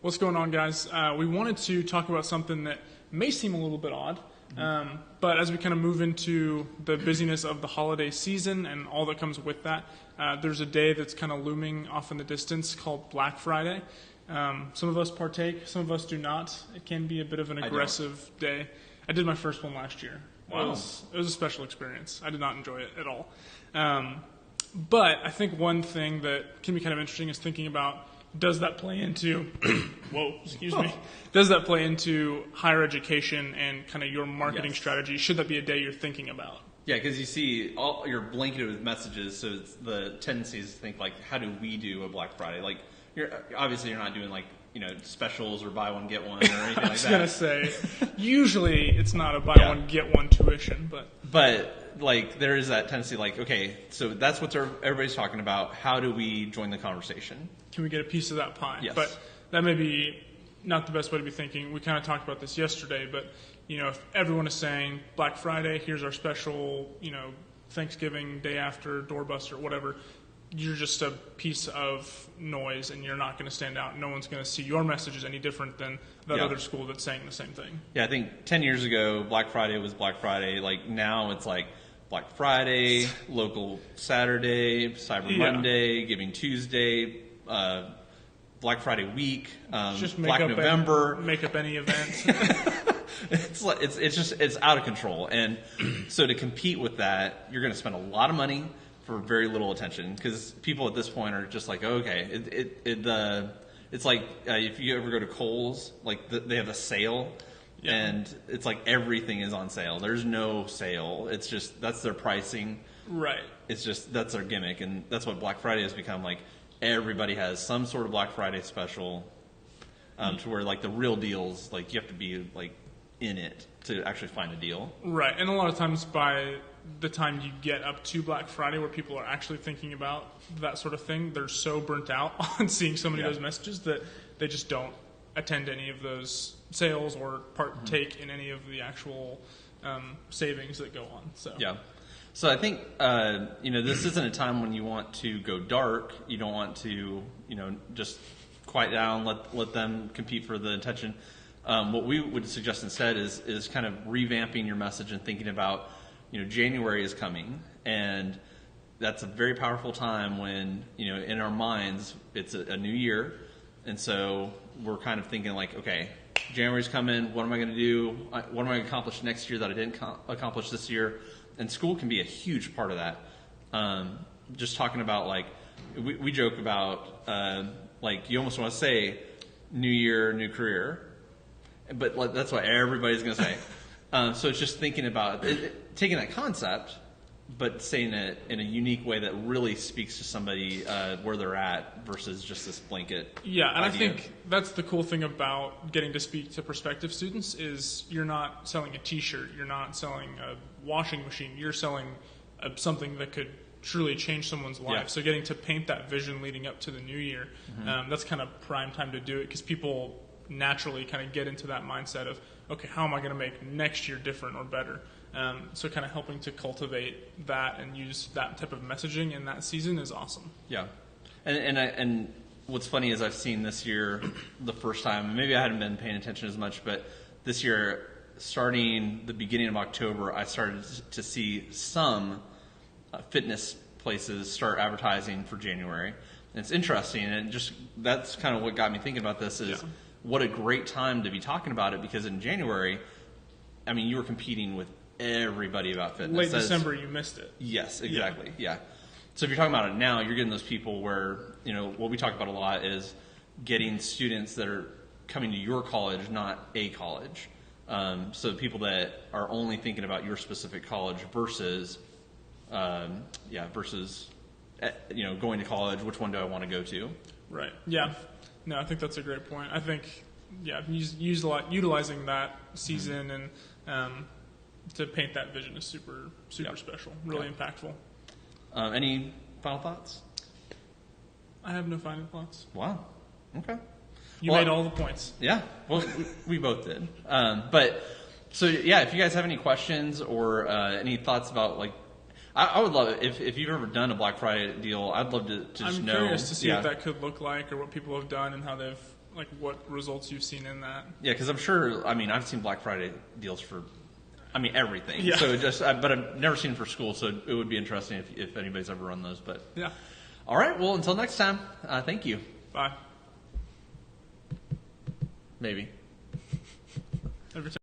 What's going on, guys? We wanted to talk about something that may seem a little bit odd, but as we kind of move into the busyness of the holiday season and all that comes with that, there's a day that's kind of looming off in the distance called Black Friday. Some of us partake, some of us do not. It can be a bit of an aggressive day. I did my first one last year. Wow. It was a special experience. I did not enjoy it at all. But I think one thing that can be kind of interesting is thinking about, does that play into does that play into higher education and kind of your marketing strategy? Should that be a day you're thinking about? Yeah, because you see, you're blanketed with messages, so it's the tendency is to think, like, how do we do a Black Friday? Like, you're not doing, like, specials or buy one, get one or anything like that. I was going to say, usually it's not a buy one, get one tuition, But, like, there is that tendency, like, okay, so that's what everybody's talking about. How do we join the conversation? Can we get a piece of that pie? Yes. But that may be not the best way to be thinking. We kind of talked about this yesterday, but, if everyone is saying Black Friday, here's our special, Thanksgiving, day after, doorbuster, whatever, you're just a piece of noise and you're not going to stand out. No one's going to see your message as any different than that other school that's saying the same thing. Yeah, I think 10 years ago, Black Friday was Black Friday. Like, now it's like Black Friday, local Saturday, Cyber Monday, Giving Tuesday, Black Friday week, just Black November. Make up any event. It's out of control. And so to compete with that, you're going to spend a lot of money for very little attention, because people at this point are just like, okay, it's like if you ever go to Kohl's, like they have a sale, and it's like everything is on sale. There's no sale. It's just that's their pricing. Right. It's just that's their gimmick, and that's what Black Friday has become. Like everybody has some sort of Black Friday special, to where like the real deals, like you have to be like in it to actually find a deal. Right, and a lot of times by the time you get up to Black Friday, where people are actually thinking about that sort of thing, they're so burnt out on seeing so many of those messages that they just don't attend any of those sales or partake in any of the actual savings that go on. So I think this isn't a time when you want to go dark. You don't want to just quiet down, let them compete for the attention. What we would suggest instead is kind of revamping your message and thinking about, January is coming, and that's a very powerful time when, in our minds, it's a new year. And so we're kind of thinking like, okay, January's coming. What am I going to do? What am I going to accomplish next year that I didn't accomplish this year? And school can be a huge part of that. Just talking about like, we joke about, like you almost want to say new year, new career, but that's what everybody's going to say. So it's just thinking about taking that concept, but saying it in a unique way that really speaks to somebody where they're at versus just this blanket and idea. I think that's the cool thing about getting to speak to prospective students is you're not selling a T-shirt, you're not selling a washing machine, you're selling something that could truly change someone's life. So getting to paint that vision leading up to the new year, that's kind of prime time to do it, because people naturally kind of get into that mindset of, okay, how am I going to make next year different or better? So kind of helping to cultivate that and use that type of messaging in that season is awesome. Yeah. And what's funny is I've seen this year the first time, maybe I hadn't been paying attention as much, but this year, starting the beginning of October, I started to see some fitness places start advertising for January. And it's interesting, and just that's kind of what got me thinking about this is what a great time to be talking about it, because in January, I mean, you were competing with everybody about fitness. Late December, you missed it. Yes, exactly. Yeah. So if you're talking about it now, you're getting those people where, what we talk about a lot is getting students that are coming to your college, not a college. So people that are only thinking about your specific college versus going to college, which one do I want to go to? Right. Yeah. No, I think that's a great point. I think, utilizing that season and to paint that vision is super special, really impactful. Any final thoughts? I have no final thoughts. Wow. Okay. You made all the points. Yeah. Well, we both did. If you guys have any questions or any thoughts about like, I would love it if you've ever done a Black Friday deal. I'd love to just know. I'm curious to see what that could look like or what people have done and how they've like what results you've seen in that. Yeah, because I'm sure. I mean, I've seen Black Friday deals for, I mean, everything. Yeah. So but I've never seen it for school. So it would be interesting if anybody's ever run those. But Yeah. all right. Well, until next time. Thank you. Bye. Maybe. Every time.